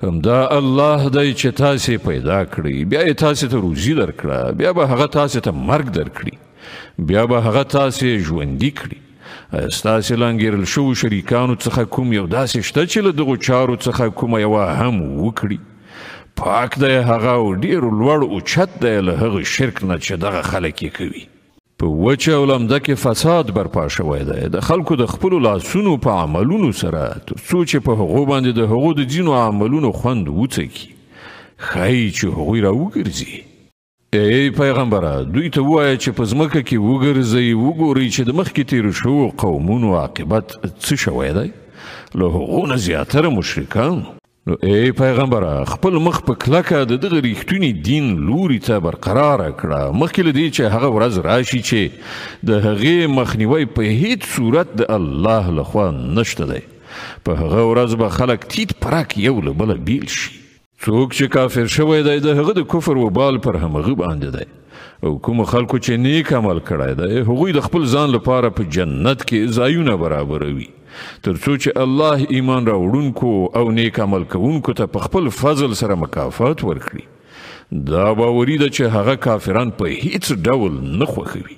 همدا الله دی چې تاسې پیدا کړی، بیا یې تاسې ته روزي درکړه، بیا به هغه تاسې ته مرګ درکړي، بیا به هغه تاسې ژوندي کړي. ایا ستاسې له انګېرل شوو شریکانو څخه کوم یو داسې شته چې له دغو چارو څخه کومه یوه هم وکړي؟ پاک دی هغه او ډېر لوړ اوچت دی له هغه شرک نه چې دغه خلک یې کوي. په وچه او لمده کې فساد برپا شوی دی د خلکو د خپلو لاسونو په عملونو سره، تر څو چې په هغو باندې د هغو د ځینو عملونو خوند وڅکي، ښایي چې هغوی راوګرځي. ای پیغمبره، دوی ته ووایه چې په ځمکه کې وګرځئ، وګورئ چې د مخکې تېرو شوو قومونو عاقبت څه شوی دی، له هغو نه زیاتره مشرکان. نو ای پیغمبره، خپل مخ په کلکه د دغه ریښتوني دین لوري ته برقراره کړه، مخکې له دې چې هغه ورځ راشي چې د هغې مخنیوی په هیڅ صورت د الله لخوا نشته دی. په هغه ورځ به خلک تیت پرک یو له بله بیل شي. څوک چې کافر شوی دی د هغه د کفر وبال پر همغه باندې دی، او کوم خلکو چې نیک عمل کړی دی هغوی د خپل ځان لپاره په جنت کې ځایونه برابروي، تر څو چې الله ایمان راوړونکو او نیک عمل کوونکو ته په خپل فضل سره مکافات ورکړي. دا باوري ده چې هغه کافران په هیڅ ډول نه خوښوي.